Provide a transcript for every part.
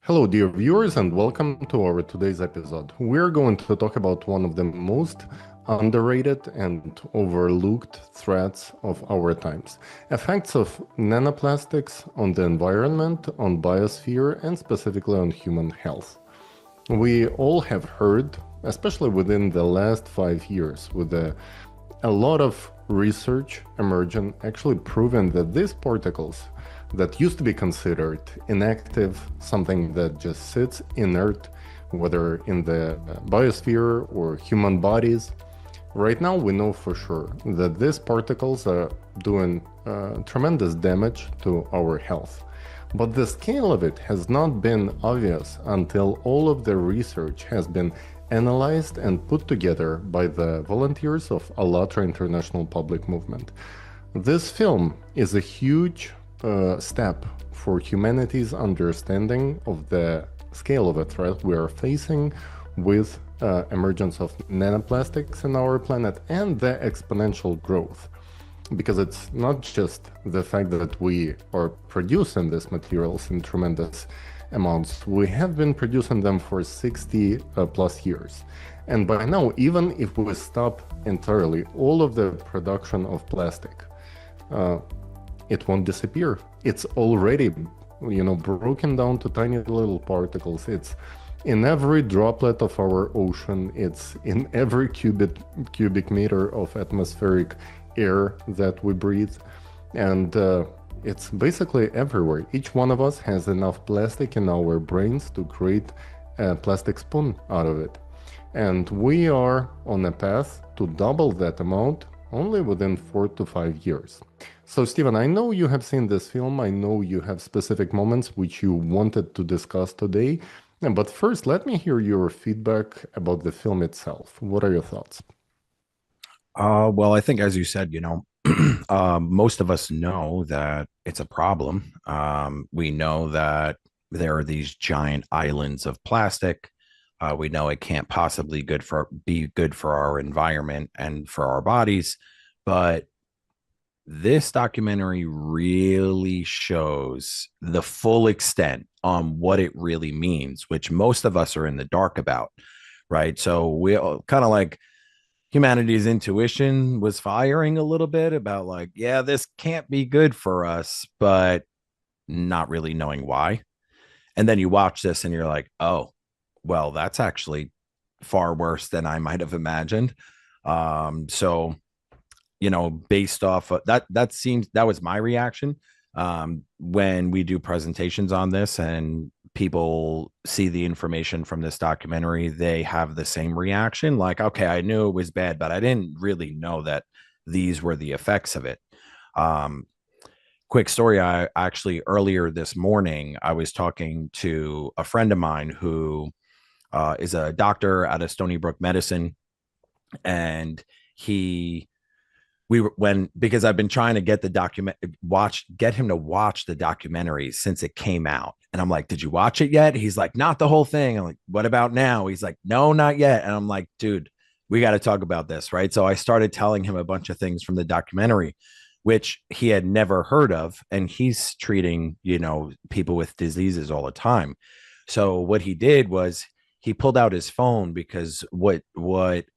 Hello, dear viewers, and welcome to our today's episode. We're going to talk about one of the most underrated and overlooked threats of our times: effects of nanoplastics on the environment, on biosphere, and specifically on human health. We all have heard, especially within the last 5 years, with a lot of research emerging actually proven that these particles that used to be considered inactive, something that just sits inert, whether in the biosphere or human bodies, right now we know for sure that these particles are doing tremendous damage to our health. But the scale of it has not been obvious until all of the research has been analyzed and put together by the volunteers of ALLATRA International Public Movement. This film is a huge step for humanity's understanding of the scale of the threat we are facing with emergence of nanoplastics in our planet and the exponential growth. Because it's not just the fact that we are producing these materials in tremendous amounts. We have been producing them for 60 plus years. And by now, even if we stop entirely all of the production of plastic, uh, it won't disappear. It's already, broken down to tiny little particles. In every droplet of our ocean. It's in every cubic meter of atmospheric air that we breathe. And it's basically everywhere. Each one of us has enough plastic in our brains to create a plastic spoon out of it. And we are on a path to double that amount only within 4 to 5 years. So, Stephen, I know you have seen this film. I know you have specific moments which you wanted to discuss today. But first, let me hear your feedback about the film itself. What are your thoughts? Well, I think, as you said, most of us know that it's a problem. We know that there are these giant islands of plastic. We know it can't possibly be good for our environment and for our bodies. But this documentary really shows the full extent on what it really means, which most of us are in the dark about, right? So we kind of like humanity's intuition was firing a little bit about like, yeah, this can't be good for us, but not really knowing why. And then you watch this and you're like, oh, well, that's actually far worse than I might have imagined. So, based off of that was my reaction. When we do presentations on this and people see the information from this documentary, they have the same reaction. Like, okay, I knew it was bad, but I didn't really know that these were the effects of it. Um, Quick story. I actually earlier this morning, I was talking to a friend of mine who is a doctor out of Stony Brook Medicine. And he we were when because I've been trying to get him to watch the documentary since it came out. And I'm like, did you watch it yet? He's like, not the whole thing. I'm like, what about now? He's like, no, not yet. And I'm like, dude, we got to talk about this. Right. So I started telling him a bunch of things from the documentary, which he had never heard of. And he's treating, people with diseases all the time. So what he did was he pulled out his phone because what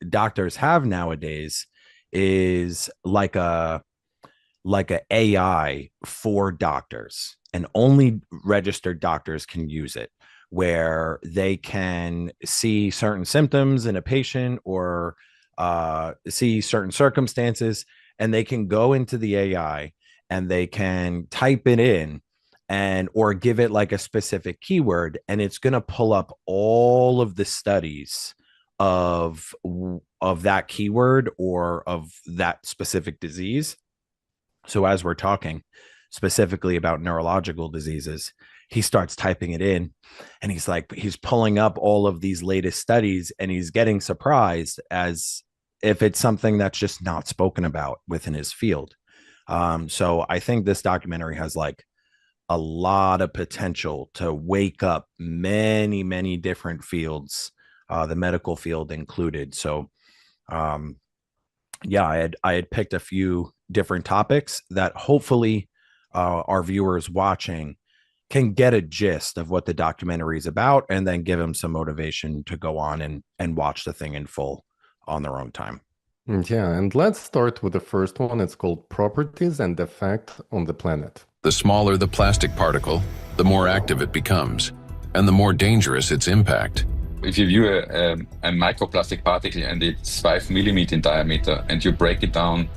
doctors have nowadays is like a AI for doctors, and only registered doctors can use it, where they can see certain symptoms in a patient or see certain circumstances, and they can go into the AI and they can type it in and or give it like a specific keyword, and it's going to pull up all of the studies of of that keyword or of that specific disease. So as we're talking specifically about neurological diseases, he starts typing it in, and he's pulling up all of these latest studies, and he's getting surprised as if it's something that's just not spoken about within his field. So I think this documentary has like a lot of potential to wake up many, many different fields, the medical field included. So, um, yeah, I had picked a few different topics that hopefully our viewers watching can get a gist of what the documentary is about and then give them some motivation to go on and watch the thing in full on their own time. Yeah, and let's start with the first one. It's called Properties and Effect on the Planet. The smaller the plastic particle, the more active it becomes, and the more dangerous its impact. If you view a microplastic particle and it's 5 millimeter in diameter, and you break it down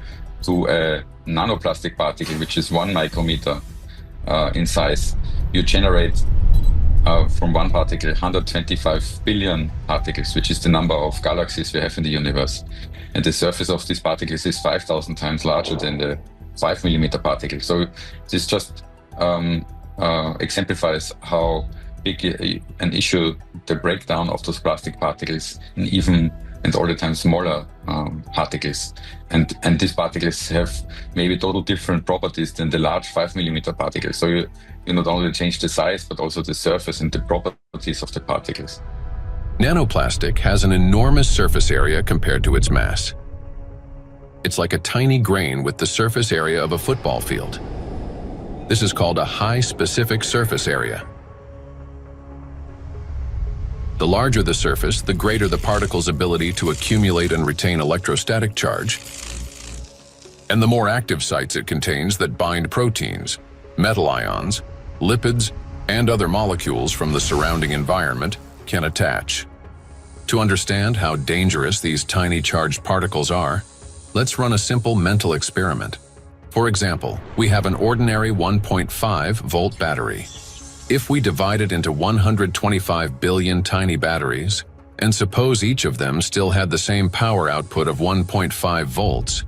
to a nanoplastic particle, which is 1 micrometer in size, you generate from one particle 125 billion particles, which is the number of galaxies we have in the universe. And the surface of these particles is 5,000 times larger than the 5 millimeter particle. So this just exemplifies how big an issue the breakdown of those plastic particles in even and all the time smaller particles. And these particles have maybe total different properties than the large 5 millimeter particles. So you not only change the size, but also the surface and the properties of the particles. Nanoplastic has an enormous surface area compared to its mass. It's like a tiny grain with the surface area of a football field. This is called a high specific surface area. The larger the surface, the greater the particle's ability to accumulate and retain electrostatic charge, and the more active sites it contains that bind proteins, metal ions, lipids, and other molecules from the surrounding environment can attach. To understand how dangerous these tiny charged particles are, let's run a simple mental experiment. For example, we have an ordinary 1.5 volt battery. If we divide it into 125 billion tiny batteries, and suppose each of them still had the same power output of 1.5 volts,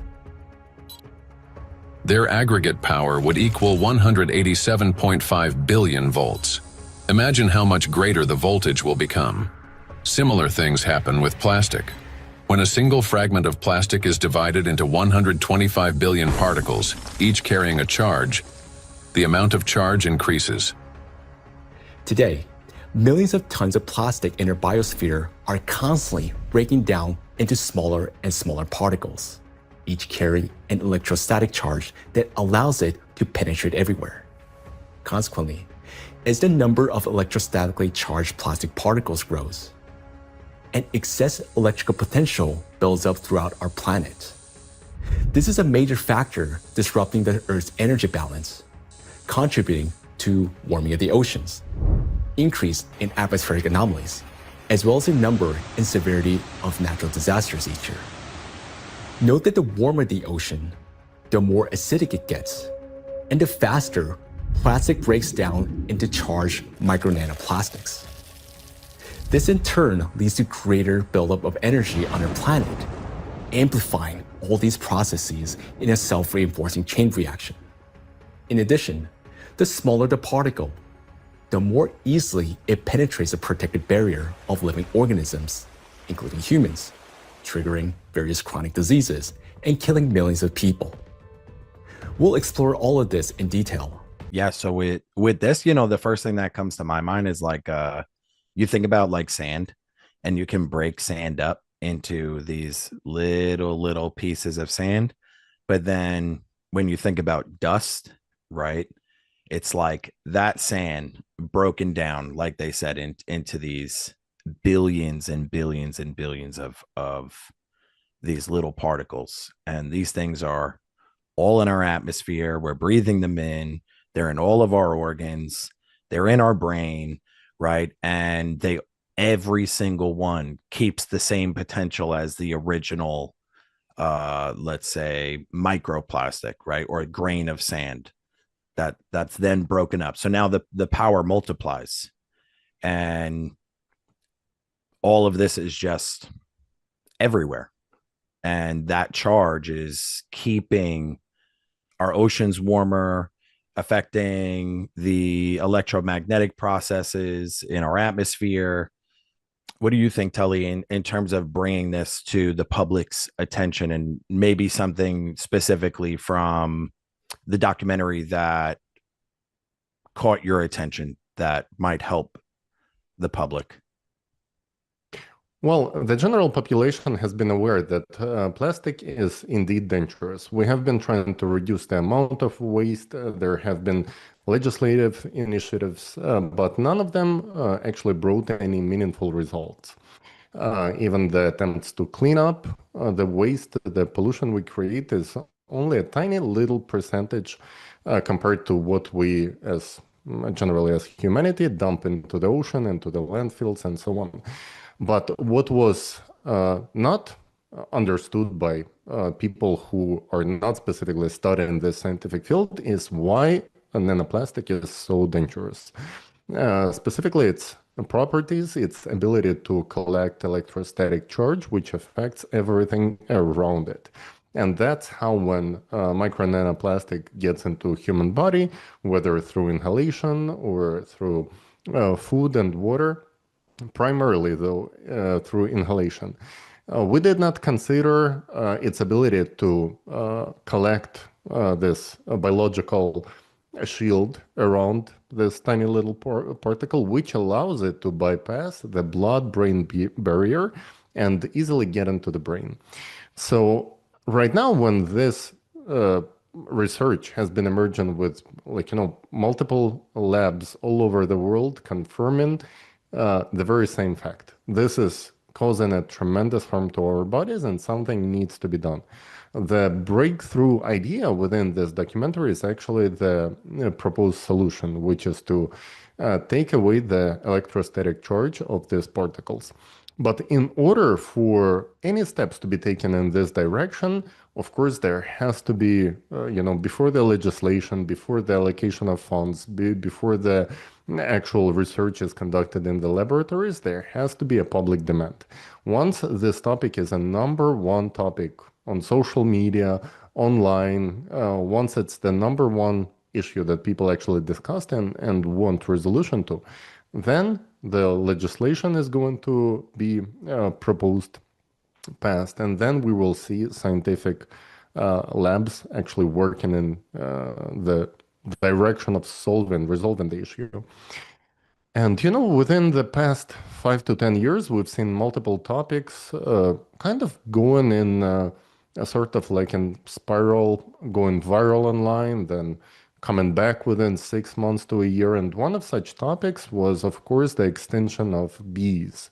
their aggregate power would equal 187.5 billion volts. Imagine how much greater the voltage will become. Similar things happen with plastic. When a single fragment of plastic is divided into 125 billion particles, each carrying a charge, the amount of charge increases. Today, millions of tons of plastic in our biosphere are constantly breaking down into smaller and smaller particles, each carrying an electrostatic charge that allows it to penetrate everywhere. Consequently, as the number of electrostatically charged plastic particles grows, and excess electrical potential builds up throughout our planet. This is a major factor disrupting the Earth's energy balance, contributing to warming of the oceans, increase in atmospheric anomalies, as well as in number and severity of natural disasters each year. Note that the warmer the ocean, the more acidic it gets, and the faster plastic breaks down into charged micro-nanoplastics. This in turn leads to greater buildup of energy on our planet, amplifying all these processes in a self-reinforcing chain reaction. In addition, the smaller the particle, the more easily it penetrates the protected barrier of living organisms, including humans, triggering various chronic diseases and killing millions of people. We'll explore all of this in detail. Yeah, so with this, the first thing that comes to my mind is like you think about like sand, and you can break sand up into these little pieces of sand. But then when you think about dust, right? It's like that sand broken down, like they said, into these billions and billions and billions of these little particles. And these things are all in our atmosphere. We're breathing them in. They're in all of our organs. They're in our brain, right? And every single one keeps the same potential as the original, let's say, microplastic, right? Or a grain of sand. That's then broken up. So now the power multiplies, and all of this is just everywhere. And that charge is keeping our oceans warmer, affecting the electromagnetic processes in our atmosphere. What do you think, Tully, in terms of bringing this to the public's attention, and maybe something specifically from the documentary that caught your attention that might help the public? Well, the general population has been aware that plastic is indeed dangerous. We have been trying to reduce the amount of waste. There have been legislative initiatives, but none of them actually brought any meaningful results. Even the attempts to clean up the waste, the pollution we create is only a tiny little percentage compared to what we generally as humanity dump into the ocean, into the landfills and so on. But what was not understood by people who are not specifically studying this scientific field is why a nanoplastic is so dangerous. Specifically, its properties, its ability to collect electrostatic charge, which affects everything around it. And that's how when micro nanoplastic gets into human body, whether through inhalation or through food and water, primarily though through inhalation. We did not consider its ability to collect this biological shield around this tiny little particle, which allows it to bypass the blood-brain barrier and easily get into the brain. So right now, when this research has been emerging with, multiple labs all over the world confirming the very same fact. This is causing a tremendous harm to our bodies and something needs to be done. The breakthrough idea within this documentary is actually the proposed solution, which is to take away the electrostatic charge of these particles. But in order for any steps to be taken in this direction, of course, there has to be, before the legislation, before the allocation of funds, before the actual research is conducted in the laboratories, there has to be a public demand. Once this topic is a number one topic on social media, online, once it's the number one issue that people actually discussed and want resolution to, then the legislation is going to be proposed, passed, and then we will see scientific labs actually working in the direction of resolving the issue. And, within the past 5 to 10 years, we've seen multiple topics kind of going in a sort of like in spiral, going viral online, then coming back within 6 months to a year. And one of such topics was, of course, the extinction of bees.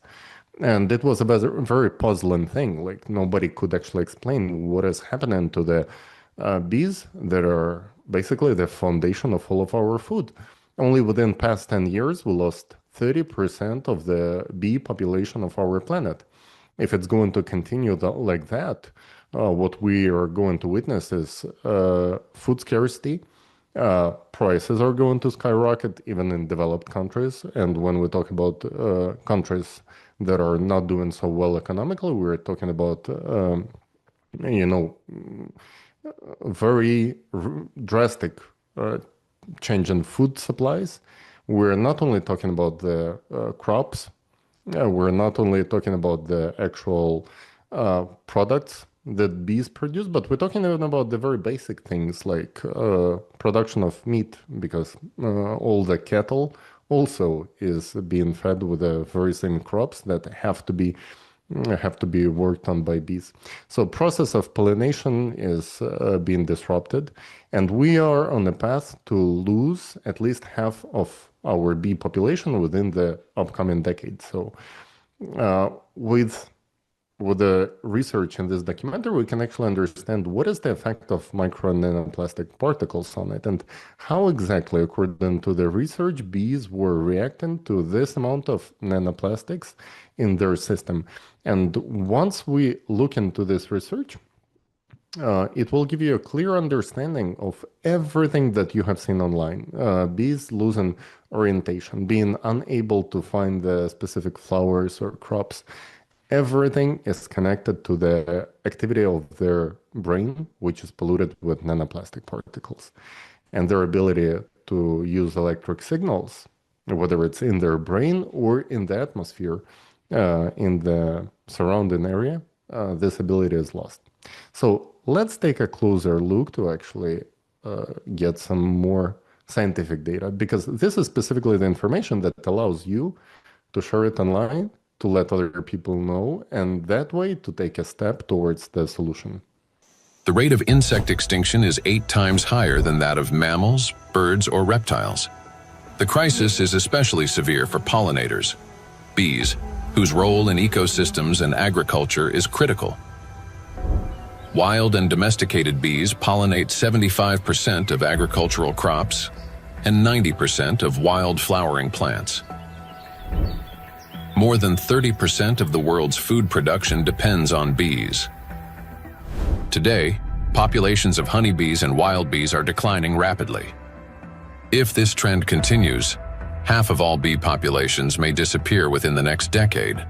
And it was a very puzzling thing. Like nobody could actually explain what is happening to the bees that are basically the foundation of all of our food. Only within past 10 years, we lost 30% of the bee population of our planet. If it's going to continue like that, what we are going to witness is food scarcity. Prices are going to skyrocket even in developed countries. And when we talk about countries that are not doing so well economically, we're talking about, very drastic change in food supplies. We're not only talking about the crops, we're not only talking about the actual products that bees produce, but we're talking even about the very basic things like production of meat, because all the cattle also is being fed with the very same crops that have to be worked on by bees. So process of pollination is being disrupted, and we are on a path to lose at least half of our bee population within the upcoming decade. So with the research in this documentary, we can actually understand what is the effect of micro and nanoplastic particles on it, and how exactly, according to the research, bees were reacting to this amount of nanoplastics in their system. And once we look into this research, it will give you a clear understanding of everything that you have seen online. Bees losing orientation, being unable to find the specific flowers or crops. Everything is connected to the activity of their brain, which is polluted with nanoplastic particles. And their ability to use electric signals, whether it's in their brain or in the atmosphere, in the surrounding area, this ability is lost. So let's take a closer look to actually get some more scientific data, because this is specifically the information that allows you to share it online to let other people know, and that way to take a step towards the solution. The rate of insect extinction is 8 times higher than that of mammals, birds, or reptiles. The crisis is especially severe for pollinators, bees, whose role in ecosystems and agriculture is critical. Wild and domesticated bees pollinate 75% of agricultural crops and 90% of wild flowering plants. More than 30% of the world's food production depends on bees. Today, populations of honeybees and wild bees are declining rapidly. If this trend continues, half of all bee populations may disappear within the next decade.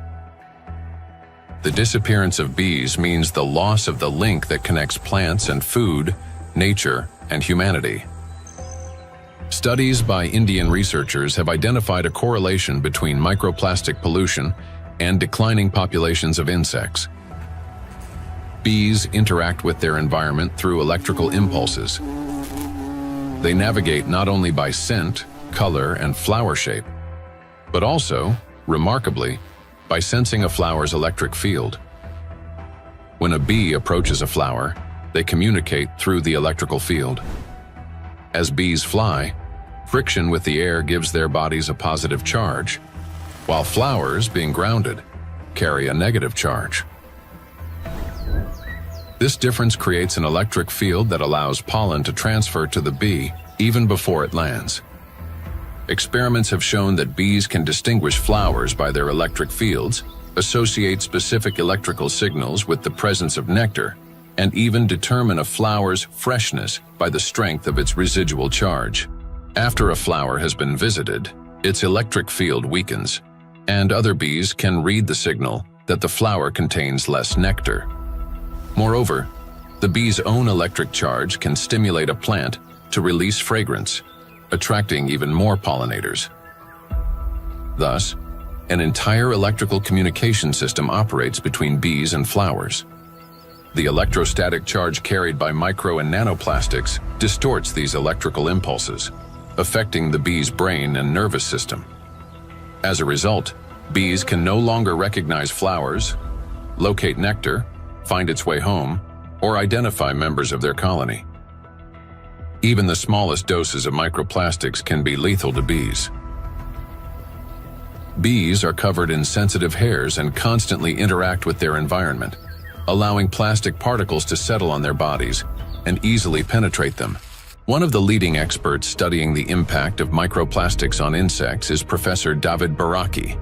The disappearance of bees means the loss of the link that connects plants and food, nature, and humanity. Studies by Indian researchers have identified a correlation between microplastic pollution and declining populations of insects. Bees interact with their environment through electrical impulses. They navigate not only by scent, color, and flower shape, but also, remarkably, by sensing a flower's electric field. When a bee approaches a flower, they communicate through the electrical field. As bees fly, friction with the air gives their bodies a positive charge, while flowers, being grounded, carry a negative charge. This difference creates an electric field that allows pollen to transfer to the bee even before it lands. Experiments have shown that bees can distinguish flowers by their electric fields, associate specific electrical signals with the presence of nectar, and even determine a flower's freshness by the strength of its residual charge. After a flower has been visited, its electric field weakens, and other bees can read the signal that the flower contains less nectar. Moreover, the bee's own electric charge can stimulate a plant to release fragrance, attracting even more pollinators. Thus, an entire electrical communication system operates between bees and flowers. The electrostatic charge carried by micro and nanoplastics distorts these electrical impulses, affecting the bee's brain and nervous system. As a result, bees can no longer recognize flowers, locate nectar, find its way home, or identify members of their colony. Even the smallest doses of microplastics can be lethal to bees. Bees are covered in sensitive hairs and constantly interact with their environment, allowing plastic particles to settle on their bodies and easily penetrate them. One of the leading experts studying the impact of microplastics on insects is Professor David Baraki,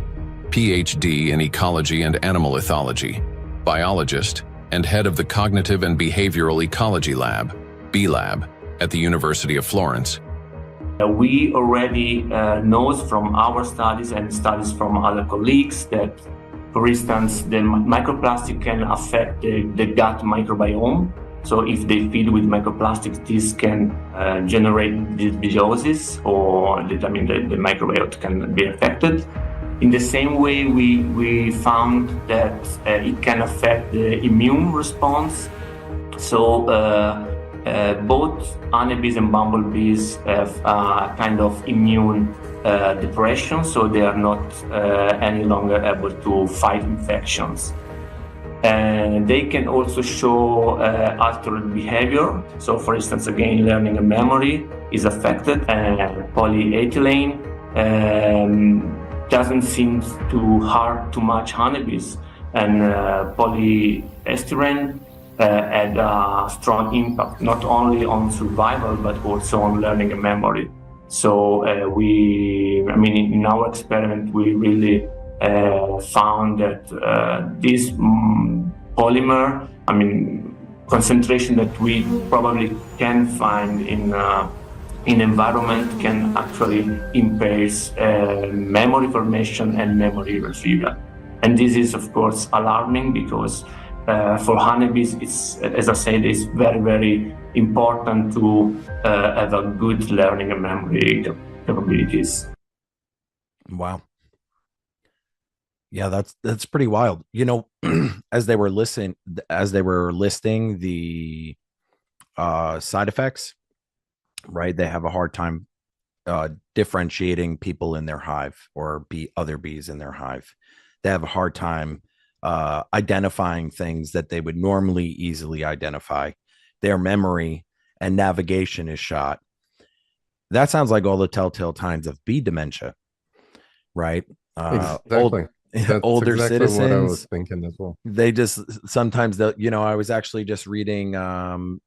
PhD in ecology and animal ethology, biologist, and head of the Cognitive and Behavioral Ecology Lab, B-Lab, at the University of Florence. We already know from our studies and studies from other colleagues that, for instance, the microplastic can affect the gut microbiome. So if they feed with microplastics, this can generate dysbiosis, or the microbiota can be affected. In the same way, we found that it can affect the immune response. So both honeybees and bumblebees have kind of immune depression, so they are not any longer able to fight infections. And they can also show altered behavior. So, for instance, again, learning and memory is affected. Polyethylene doesn't seem to harm too much honeybees, and polyestyrene had a strong impact not only on survival but also on learning and memory. So in our experiment, we really found that this polymer, concentration that we probably can find in environment, can actually impair memory formation and memory retrieval. And this is, of course, alarming because for honeybees, it's, as I said, it's very, very important to have a good learning and memory capabilities. Wow. Yeah, that's pretty wild. You know, as they were listing the side effects, right? They have a hard time differentiating people in their hive or other bees in their hive. they have a hard time identifying things that they would normally easily identify. Their memory and navigation is shot. That sounds like all the telltale signs of bee dementia, right? Exactly. That's Older exactly what I was citizens, thinking as well. they just sometimes, I was actually just reading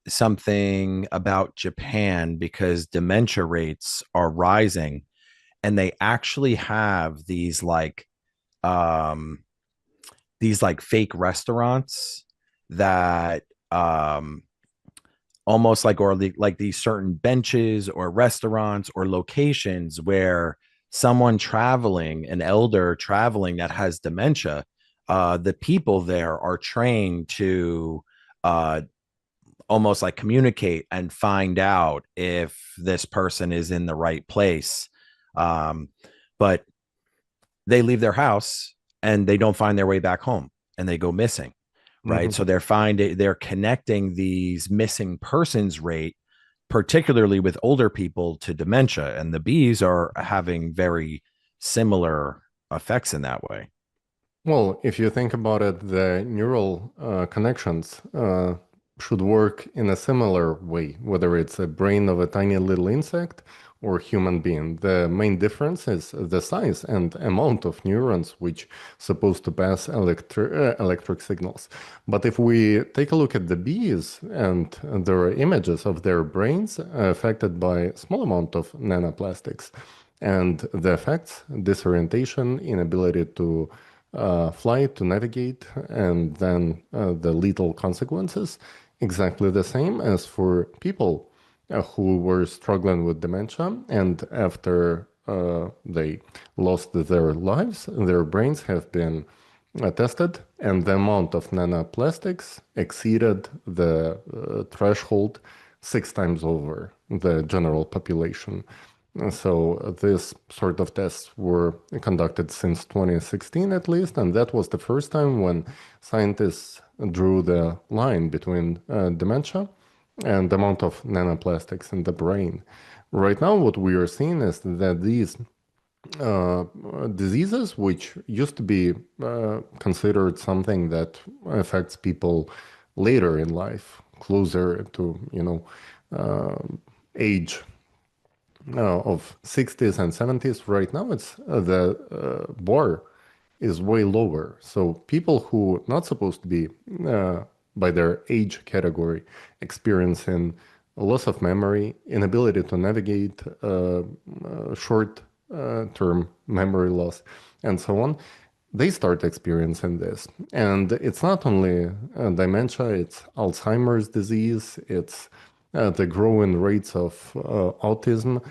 something about Japan because dementia rates are rising, and they actually have um these like fake restaurants that almost like, or like these certain benches or restaurants or locations where someone traveling, an elder traveling that has dementia, the people there are trained to uh, almost like communicate and find out if this person is in the right place. But they leave their house and they don't find their way back home and they go missing, right? So they're connecting these missing persons rate, particularly with older people, to dementia, and the bees are having very similar effects in that way. Well, if you think about it, the neural connections should work in a similar way, whether it's a brain of a tiny little insect or human being. The main difference is the size and amount of neurons which supposed to pass electric signals. But if we take a look at the bees, and there are images of their brains affected by small amount of nanoplastics, and the effects, disorientation, inability to fly, to navigate, and then the lethal consequences, exactly the same as for people who were struggling with dementia, and after they lost their lives, their brains have been tested, and the amount of nanoplastics exceeded the threshold 6 times over the general population. So this sort of tests were conducted since 2016 at least, and that was the first time when scientists drew the line between dementia and the amount of nanoplastics in the brain. Right now, what we are seeing is that these diseases, which used to be considered something that affects people later in life, closer to, age of 60s and 70s, right now it's the bar is way lower. So people who not supposed to be by their age category experiencing loss of memory, inability to navigate, short term memory loss, and so on, they start experiencing this. And it's not only dementia, it's Alzheimer's disease, it's the growing rates of autism,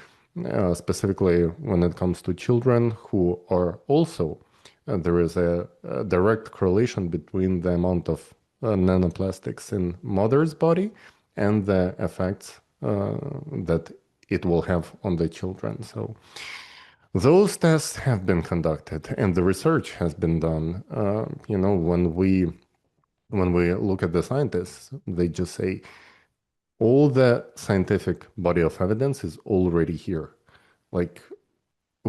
specifically when it comes to children who are also, there is a direct correlation between the amount of nanoplastics in mother's body and the effects that it will have on the children. So those tests have been conducted and the research has been done. When we look at the scientists, they just say all the scientific body of evidence is already here. Like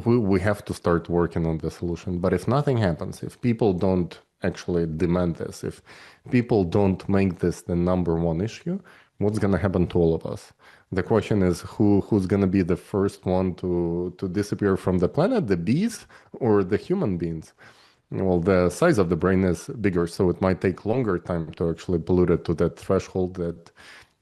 we have to start working on the solution. But if nothing happens, if people don't actually demand this, if people don't make this the number one issue, what's going to happen to all of us? The question is who's going to be the first one to disappear from the planet, the bees or the human beings? Well, the size of the brain is bigger, so it might take longer time to actually pollute it to that threshold that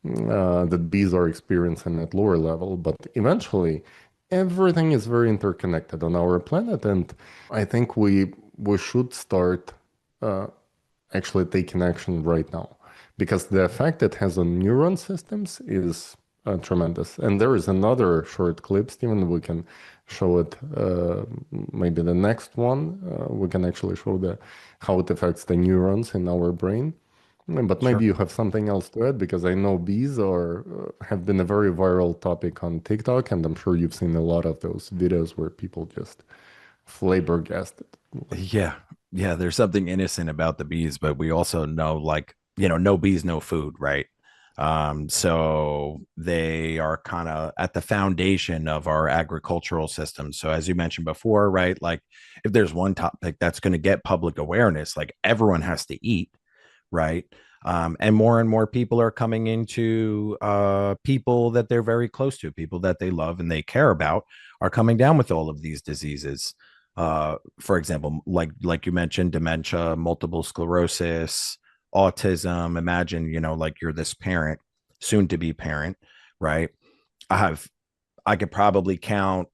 that bees are experiencing at lower level. But eventually, everything is very interconnected on our planet, and I think we should start actually taking action right now, because the effect it has on neuron systems is tremendous. And there is another short clip, Steven, we can show it, maybe the next one. We can actually show how it affects the neurons in our brain. But maybe you have something else to add, because I know bees have been a very viral topic on TikTok, and I'm sure you've seen a lot of those videos where people just flabbergasted. Yeah. Yeah. There's something innocent about the bees, but we also know, like, no bees, no food, right? So they are kind of at the foundation of our agricultural system. So as you mentioned before, right, like if there's one topic that's going to get public awareness, like everyone has to eat, right? And more people are coming into people that they're very close to, people that they love and they care about, are coming down with all of these diseases. For example, like you mentioned, dementia, multiple sclerosis, autism. Imagine, like you're this parent, soon to be parent, right? I could probably count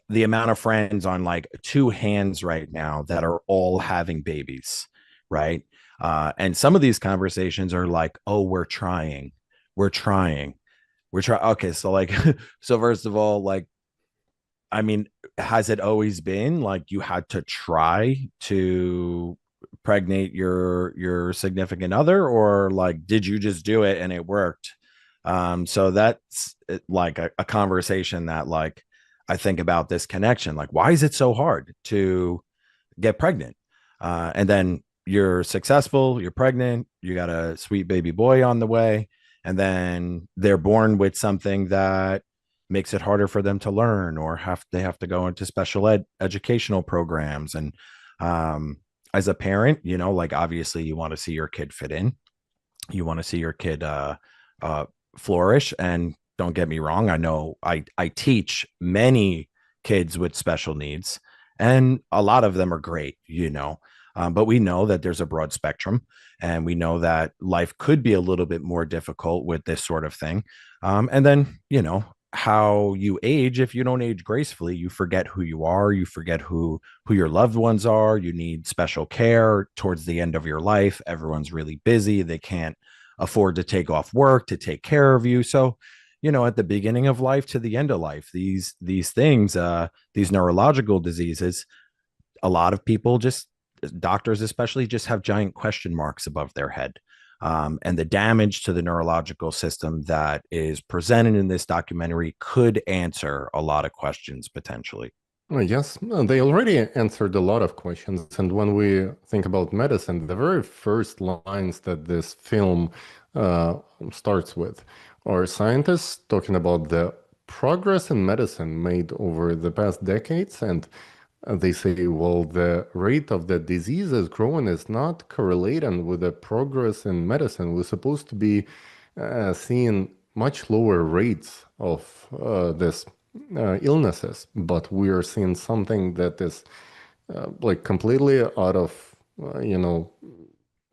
the amount of friends on like two hands right now that are all having babies, right? And some of these conversations are like, oh, we're trying, we're trying. Okay, so like, so first of all, like, I mean, has it always been like you had to try to pregnate your significant other, or like did you just do it and it worked? So that's like a conversation that like I think about this connection. Like, why is it so hard to get pregnant? And then you're successful, you're pregnant, you got a sweet baby boy on the way, and then they're born with something that makes it harder for them to learn, or they have to go into special educational programs. And as a parent, like obviously you want to see your kid fit in, you want to see your kid flourish. And don't get me wrong, I know I teach many kids with special needs, and a lot of them are great, but we know that there's a broad spectrum, and we know that life could be a little bit more difficult with this sort of thing. And then, how you age, if you don't age gracefully, you forget who you are, you forget who your loved ones are, you need special care towards the end of your life. Everyone's really busy, they can't afford to take off work to take care of you. So, at the beginning of life to the end of life, these things, these neurological diseases, a lot of people, just doctors especially, just have giant question marks above their head. And the damage to the neurological system that is presented in this documentary could answer a lot of questions potentially. Yes, they already answered a lot of questions. And when we think about medicine, the very first lines that this film starts with are scientists talking about the progress in medicine made over the past decades. And they say, well, the rate of the diseases growing is not correlating with the progress in medicine. We're supposed to be seeing much lower rates of this illnesses, but we are seeing something that is like completely out of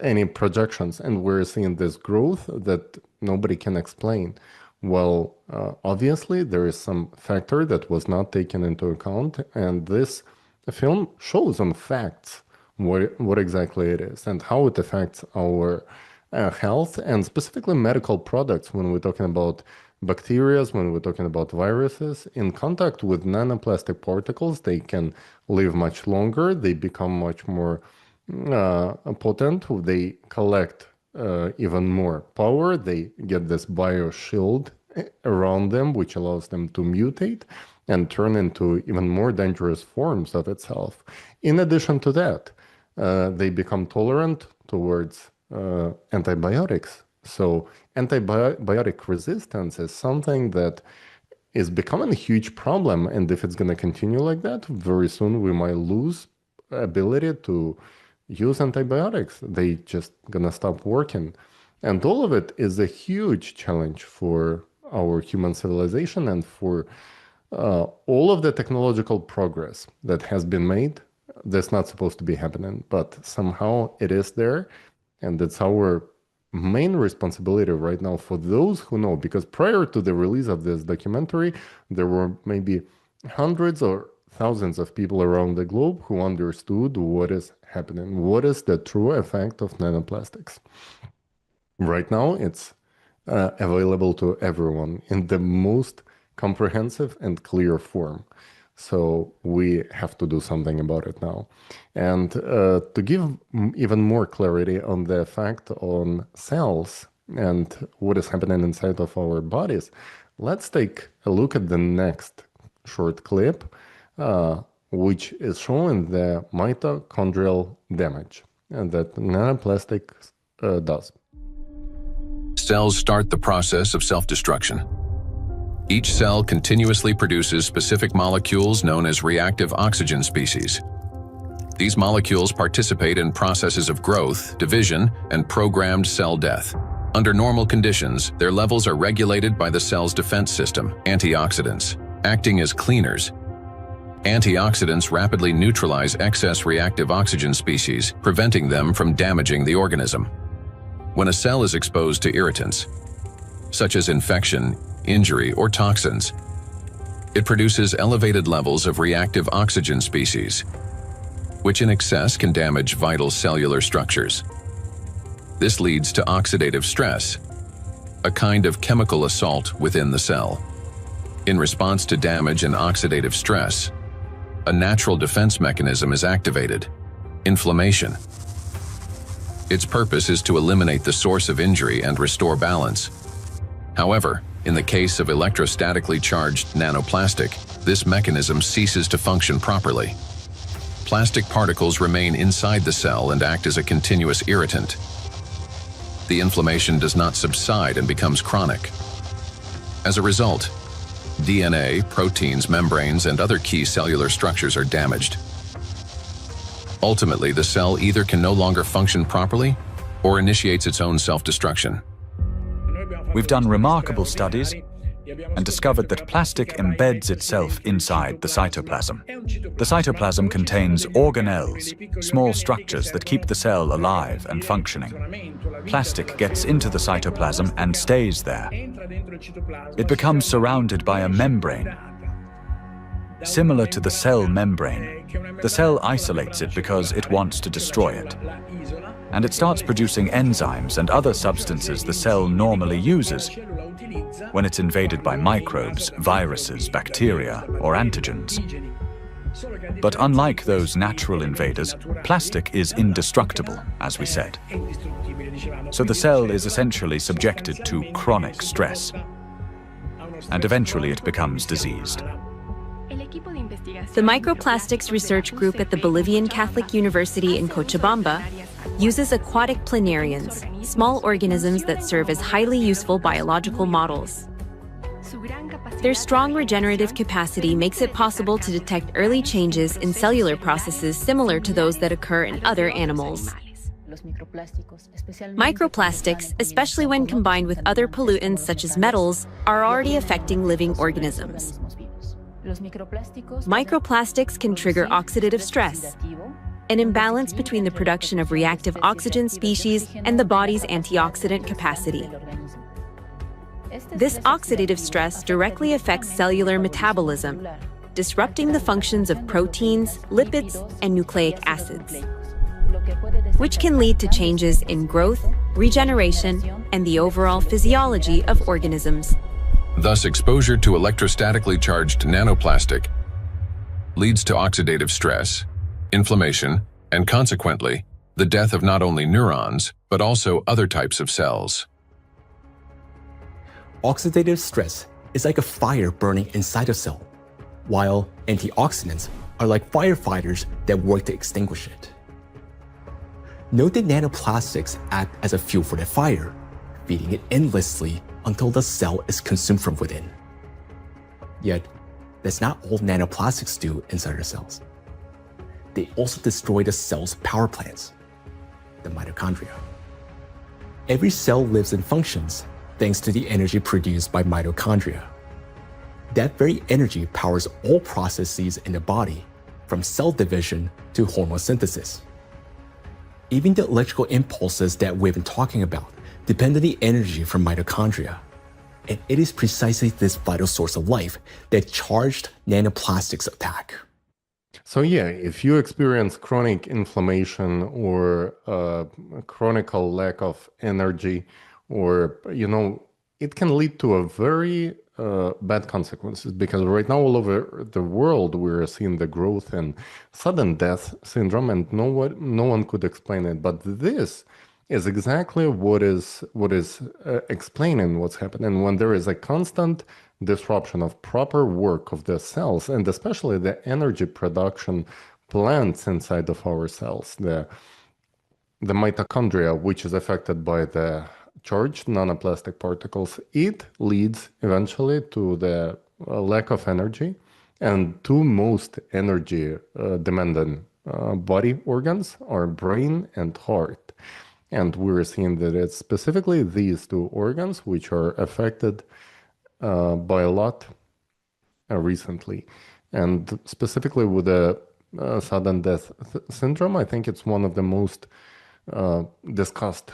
any projections, and we're seeing this growth that nobody can explain. Well, obviously there is some factor that was not taken into account, and this film shows on facts what exactly it is and how it affects our health, and specifically medical products. When we're talking about bacteria, when we're talking about viruses, in contact with nanoplastic particles, they can live much longer. They become much more potent. They collect even more power. They get this bioshield around them, which allows them to mutate and turn into even more dangerous forms of itself. In addition to that, they become tolerant towards antibiotics. So antibiotic resistance is something that is becoming a huge problem. And if it's going to continue like that, very soon we might lose ability to use antibiotics. They just going to stop working. And all of it is a huge challenge for our human civilization and for all of the technological progress that has been made. That's not supposed to be happening, but somehow it is there. And it's our main responsibility right now for those who know, because prior to the release of this documentary, there were maybe hundreds or thousands of people around the globe who understood what is happening, what is the true effect of nanoplastics. Right now, it's available to everyone in the most comprehensive and clear form. So we have to do something about it now. And to give even more clarity on the effect on cells and what is happening inside of our bodies, let's take a look at the next short clip, which is showing the mitochondrial damage that nanoplastics does. cells start the process of self-destruction. Each cell continuously produces specific molecules known as reactive oxygen species. These molecules participate in processes of growth, division, and programmed cell death. Under normal conditions, their levels are regulated by the cell's defense system, antioxidants, acting as cleaners. Antioxidants rapidly neutralize excess reactive oxygen species, preventing them from damaging the organism. When a cell is exposed to irritants, such as infection, injury, or toxins, it produces elevated levels of reactive oxygen species, which in excess can damage vital cellular structures. This leads to oxidative stress, a kind of chemical assault within the cell. In response to damage and oxidative stress, a natural defense mechanism is activated: inflammation. Its purpose is to eliminate the source of injury and restore balance. However, in the case of electrostatically charged nanoplastic, this mechanism ceases to function properly. Plastic particles remain inside the cell and act as a continuous irritant. The inflammation does not subside and becomes chronic. As a result, DNA, proteins, membranes, and other key cellular structures are damaged. Ultimately, the cell either can no longer function properly or initiates its own self-destruction. We've done remarkable studies and discovered that plastic embeds itself inside the cytoplasm. The cytoplasm contains organelles, small structures that keep the cell alive and functioning. Plastic gets into the cytoplasm and stays there. It becomes surrounded by a membrane. Similar to the cell membrane, the cell isolates it because it wants to destroy it. And it starts producing enzymes and other substances the cell normally uses when it's invaded by microbes, viruses, bacteria, or antigens. But unlike those natural invaders, plastic is indestructible, as we said. So the cell is essentially subjected to chronic stress, and eventually it becomes diseased. The Microplastics Research Group at the Bolivian Catholic University in Cochabamba uses aquatic planarians, small organisms that serve as highly useful biological models. Their strong regenerative capacity makes it possible to detect early changes in cellular processes similar to those that occur in other animals. Microplastics, especially when combined with other pollutants such as metals, are already affecting living organisms. Microplastics can trigger oxidative stress, an imbalance between the production of reactive oxygen species and the body's antioxidant capacity. This oxidative stress directly affects cellular metabolism, disrupting the functions of proteins, lipids, and nucleic acids, which can lead to changes in growth, regeneration, and the overall physiology of organisms. Thus, exposure to electrostatically charged nanoplastic leads to oxidative stress, inflammation, and consequently, the death of not only neurons, but also other types of cells. Oxidative stress is like a fire burning inside a cell, while antioxidants are like firefighters that work to extinguish it. Note that nanoplastics act as a fuel for the fire, feeding it endlessly until the cell is consumed from within. Yet, that's not all nanoplastics do inside our cells. They also destroy the cell's power plants, the mitochondria. Every cell lives and functions thanks to the energy produced by mitochondria. That very energy powers all processes in the body, from cell division to hormone synthesis. Even the electrical impulses that we've been talking about depend on the energy from mitochondria. And it is precisely this vital source of life that charged nanoplastics attack. So yeah, if you experience chronic inflammation or a chronic lack of energy, or, it can lead to a very bad consequences, because right now all over the world we're seeing the growth and sudden death syndrome, and no one could explain it. But this is exactly what is explaining what's happening when there is a constant disruption of proper work of the cells, and especially the energy production plants inside of our cells, the mitochondria, which is affected by the charged nanoplastic particles, it leads eventually to the lack of energy. And two most energy demanding body organs are brain and heart. And we're seeing that it's specifically these two organs which are affected by a lot recently. And specifically with the sudden death syndrome, I think it's one of the most discussed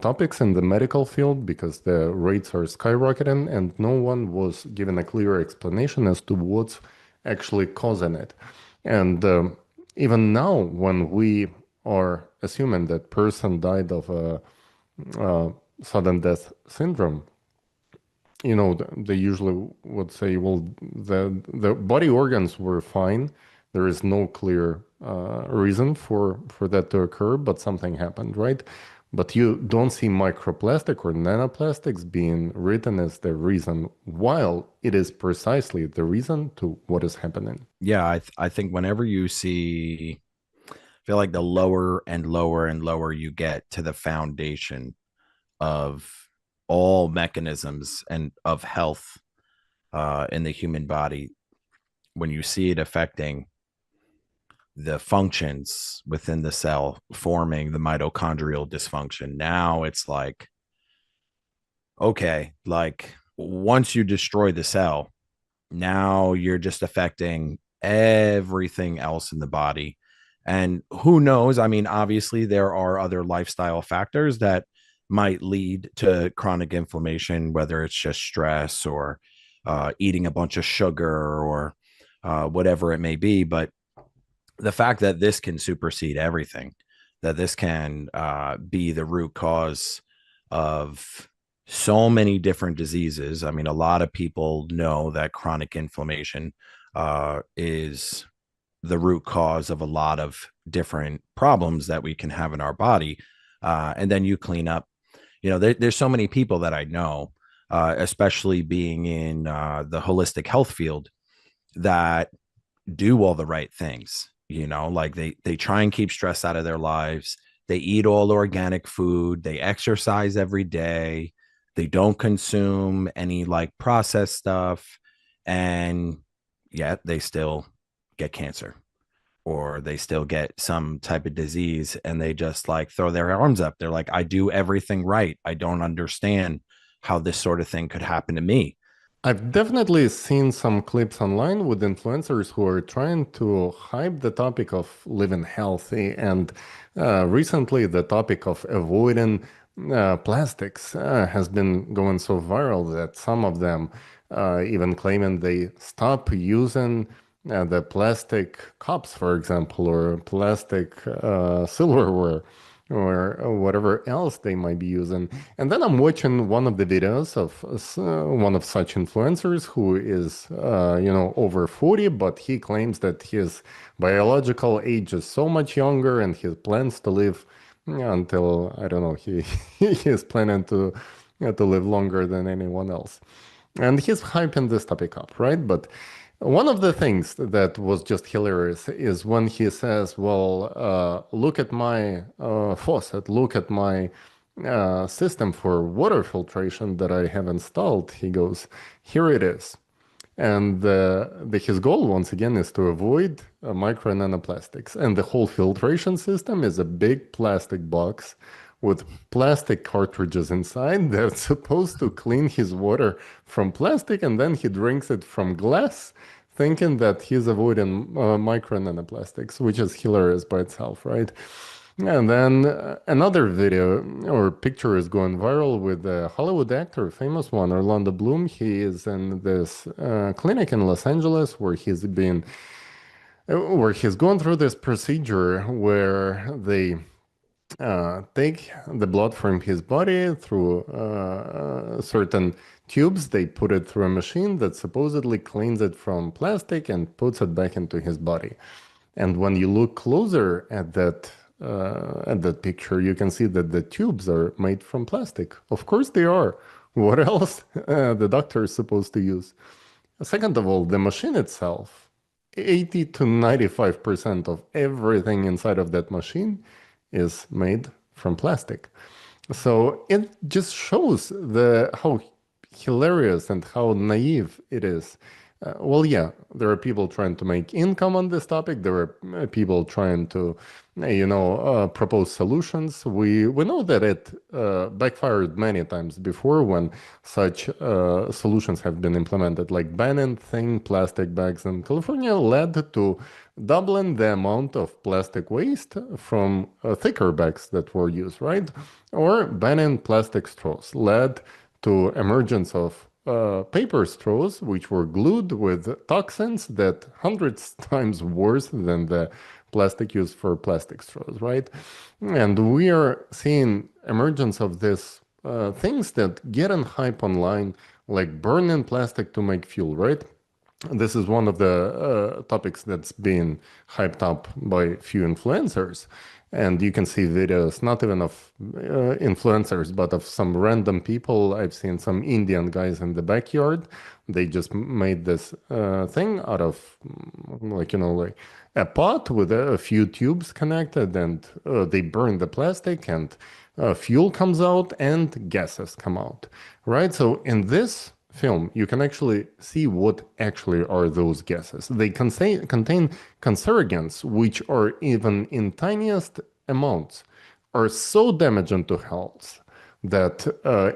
topics in the medical field because the rates are skyrocketing and no one was given a clear explanation as to what's actually causing it. And even now, when we are assuming that person died of a sudden death syndrome, you know, they usually would say, well, the body organs were fine. There is no clear reason for that to occur, but something happened, right? But you don't see microplastic or nanoplastics being written as the reason, while it is precisely the reason to what is happening. Yeah, I think whenever you see, I feel like the lower and lower and lower you get to the foundation of all mechanisms and of health in the human body, when you see it affecting the functions within the cell, forming the mitochondrial dysfunction, now it's like, okay, like once you destroy the cell, now you're just affecting everything else in the body. And who knows? I mean, obviously, there are other lifestyle factors that might lead to chronic inflammation, whether it's just stress or eating a bunch of sugar or whatever it may be. But the fact that this can supersede everything, that this can be the root cause of so many different diseases. I mean, a lot of people know that chronic inflammation is the root cause of a lot of different problems that we can have in our body. And then you clean up, you know, there's so many people that I know, especially being in the holistic health field, that do all the right things. You know, like they try and keep stress out of their lives. They eat all organic food. They exercise every day. They don't consume any like processed stuff. And yet they still get cancer or they still get some type of disease, and they just like throw their arms up. They're like, I do everything right. I don't understand how this sort of thing could happen to me. I've definitely seen some clips online with influencers who are trying to hype the topic of living healthy. And recently, the topic of avoiding plastics has been going so viral that some of them even claiming they stop using the plastic cups, for example, or plastic silverware, or whatever else they might be using. And then I'm watching one of the videos of one of such influencers who is, you know, over 40, but he claims that his biological age is so much younger and he plans to live until, I don't know, he is planning to live longer than anyone else. And he's hyping this topic up, right? But one of the things that was just hilarious is when he says, well, look at my faucet, look at my system for water filtration that I have installed. He goes, here it is. And his goal, once again, is to avoid micro and nanoplastics. And the whole filtration system is a big plastic box with plastic cartridges inside that's supposed to clean his water from plastic, and then he drinks it from glass, thinking that he's avoiding micro and nanoplastics, which is hilarious by itself, right? And then another video or picture is going viral with a Hollywood actor, famous one, Orlando Bloom. He is in this clinic in Los Angeles where he's going through this procedure where they take the blood from his body through certain tubes. They put it through a machine that supposedly cleans it from plastic and puts it back into his body. And when you look closer at that picture, you can see that the tubes are made from plastic. Of course they are. What else the doctor is supposed to use? Second of all, the machine itself, 80 to 95% of everything inside of that machine is made from plastic. So it just shows how hilarious and how naive it is. Well, yeah, there are people trying to make income on this topic. There are people trying to, propose solutions. We know that it backfired many times before when such solutions have been implemented, like banning thin plastic bags in California led to doubling the amount of plastic waste from thicker bags that were used, right? Or banning plastic straws led to emergence of paper straws, which were glued with toxins that hundreds times worse than the plastic used for plastic straws, right? And we are seeing emergence of these things that get in hype online, like burning plastic to make fuel, right? This is one of the topics that's been hyped up by few influencers. And you can see videos, not even of influencers, but of some random people. I've seen some Indian guys in the backyard. They just made this thing out of, like a pot with a few tubes connected, and they burn the plastic, and fuel comes out, and gases come out, right? So in this film, you can actually see what actually are those gases. They contain cancerogens, which are even in tiniest amounts, are so damaging to health that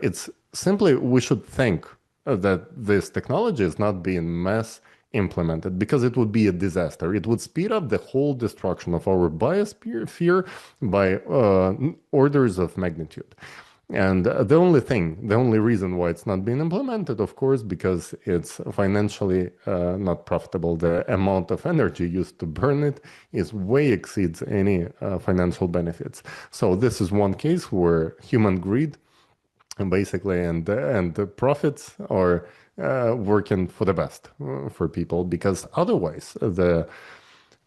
it's simply, we should think that this technology is not being mass implemented, because it would be a disaster. It would speed up the whole destruction of our biosphere by orders of magnitude. And the only reason why it's not being implemented, of course, because it's financially not profitable. The amount of energy used to burn it is way exceeds any financial benefits. So this is one case where human greed, basically, and the profits are working for the best for people, because otherwise the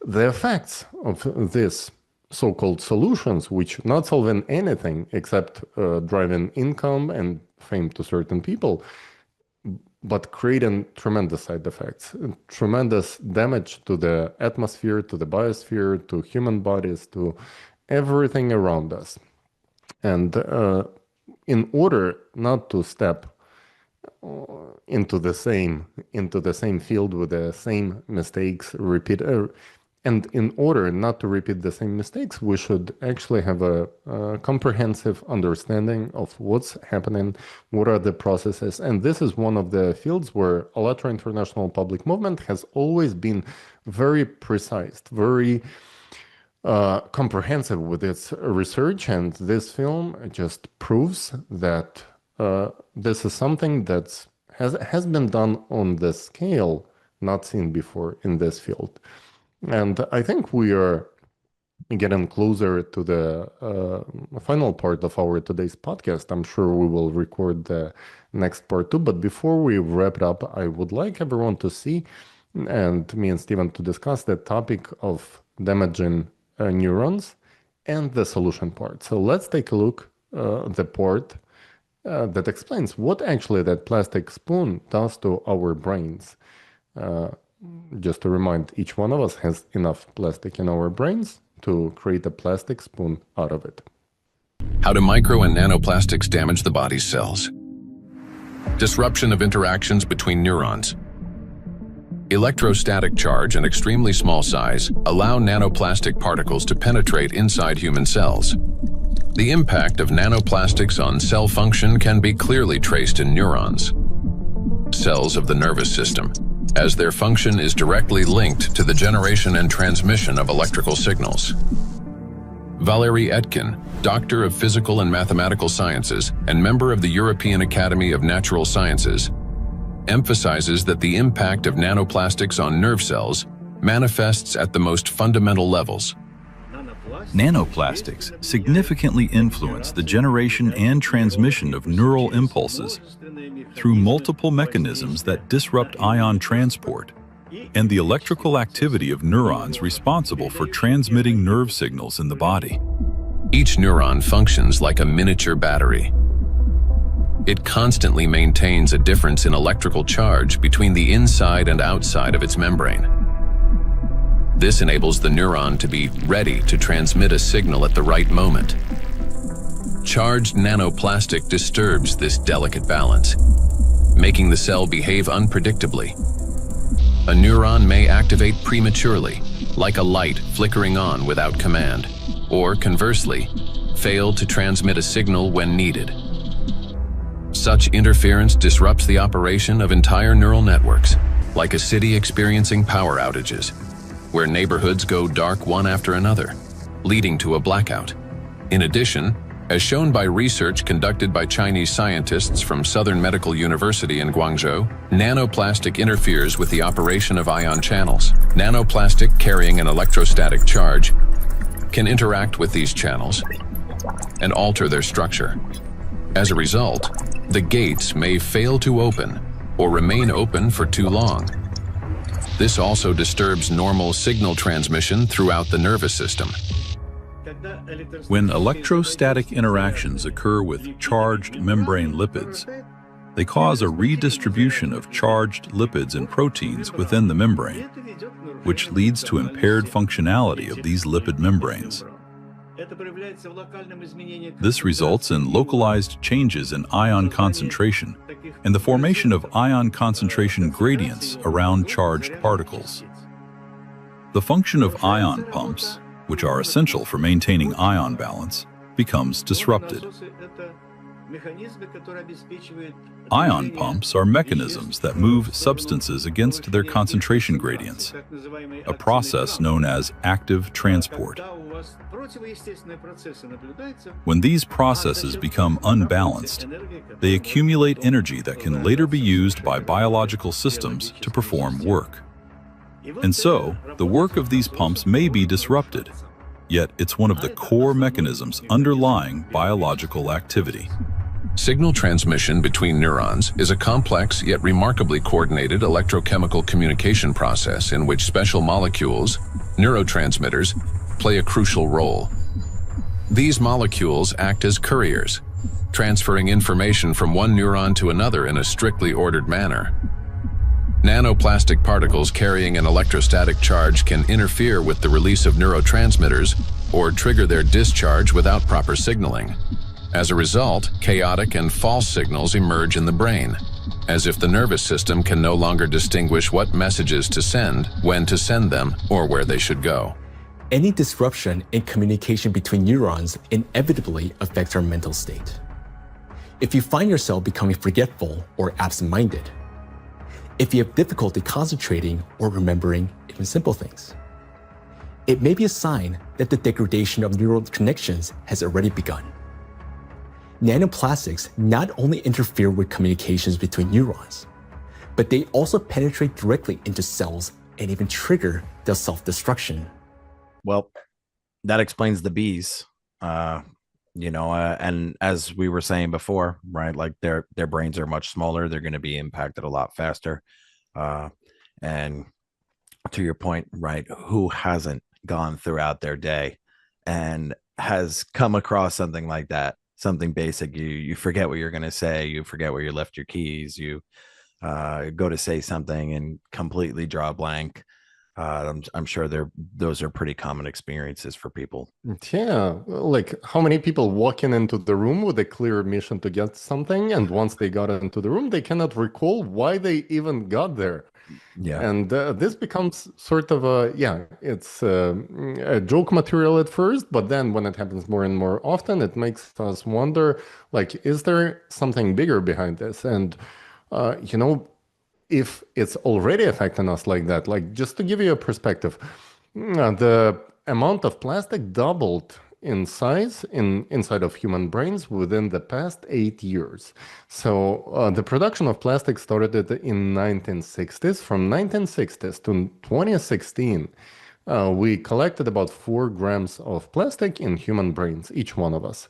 effects of this so-called solutions, which not solving anything except driving income and fame to certain people, but creating tremendous side effects, tremendous damage to the atmosphere, to the biosphere, to human bodies, to everything around us. And in order not to step into the same field with the same mistakes, and in order not to repeat the same mistakes, we should actually have a comprehensive understanding of what's happening, what are the processes. And this is one of the fields where ALLATRA International Public Movement has always been very precise, very comprehensive with its research. And this film just proves that this is something that has been done on the scale not seen before in this field. And I think we are getting closer to the final part of our today's podcast. I'm sure we will record the next part too. But before we wrap it up, I would like everyone to see, and me and Steven to discuss, the topic of damaging neurons and the solution part. So let's take a look at the part that explains what actually that plastic spoon does to our brains. Just to remind, each one of us has enough plastic in our brains to create a plastic spoon out of it. How do micro and nanoplastics damage the body's cells? Disruption of interactions between neurons. Electrostatic charge and extremely small size allow nanoplastic particles to penetrate inside human cells. The impact of nanoplastics on cell function can be clearly traced in neurons, cells of the nervous system, as their function is directly linked to the generation and transmission of electrical signals. Valérie Etkin, Doctor of Physical and Mathematical Sciences and member of the European Academy of Natural Sciences, emphasizes that the impact of nanoplastics on nerve cells manifests at the most fundamental levels. Nanoplastics significantly influence the generation and transmission of neural impulses through multiple mechanisms that disrupt ion transport and the electrical activity of neurons responsible for transmitting nerve signals in the body. Each neuron functions like a miniature battery. It constantly maintains a difference in electrical charge between the inside and outside of its membrane. This enables the neuron to be ready to transmit a signal at the right moment. Charged nanoplastic disturbs this delicate balance, making the cell behave unpredictably. A neuron may activate prematurely, like a light flickering on without command, or conversely, fail to transmit a signal when needed. Such interference disrupts the operation of entire neural networks, like a city experiencing power outages, where neighborhoods go dark one after another, leading to a blackout. In addition, as shown by research conducted by Chinese scientists from Southern Medical University in Guangzhou, nanoplastic interferes with the operation of ion channels. Nanoplastic carrying an electrostatic charge can interact with these channels and alter their structure. As a result, the gates may fail to open or remain open for too long. This also disturbs normal signal transmission throughout the nervous system. When electrostatic interactions occur with charged membrane lipids, they cause a redistribution of charged lipids and proteins within the membrane, which leads to impaired functionality of these lipid membranes. This results in localized changes in ion concentration and the formation of ion concentration gradients around charged particles. The function of ion pumps, which are essential for maintaining ion balance, becomes disrupted. Ion pumps are mechanisms that move substances against their concentration gradients, a process known as active transport. When these processes become unbalanced, they accumulate energy that can later be used by biological systems to perform work. And so, the work of these pumps may be disrupted, yet it's one of the core mechanisms underlying biological activity. Signal transmission between neurons is a complex yet remarkably coordinated electrochemical communication process in which special molecules, neurotransmitters, play a crucial role. These molecules act as couriers, transferring information from one neuron to another in a strictly ordered manner. Nanoplastic particles carrying an electrostatic charge can interfere with the release of neurotransmitters or trigger their discharge without proper signaling. As a result, chaotic and false signals emerge in the brain, as if the nervous system can no longer distinguish what messages to send, when to send them, or where they should go. Any disruption in communication between neurons inevitably affects our mental state. If you find yourself becoming forgetful or absent-minded, if you have difficulty concentrating or remembering even simple things, it may be a sign that the degradation of neural connections has already begun. Nanoplastics not only interfere with communications between neurons, but they also penetrate directly into cells and even trigger their self-destruction. Well, that explains the bees, and as we were saying before, right, like their brains are much smaller. They're going to be impacted a lot faster. And to your point, right, who hasn't gone throughout their day and has come across something like that? Something basic, you forget what you're going to say, you forget where you left your keys, you go to say something and completely draw a blank. I'm sure those are pretty common experiences for people. Yeah, like how many people walk into the room with a clear mission to get something, and once they got into the room, they cannot recall why they even got there. Yeah. And this becomes sort of it's a joke material at first, but then when it happens more and more often, it makes us wonder, like, is there something bigger behind this? And, if it's already affecting us like that, like, just to give you a perspective, the amount of plastic doubled in size inside of human brains within the past 8 years. So the production of plastic started in 1960s. From 1960s to 2016, we collected about 4 grams of plastic in human brains, each one of us.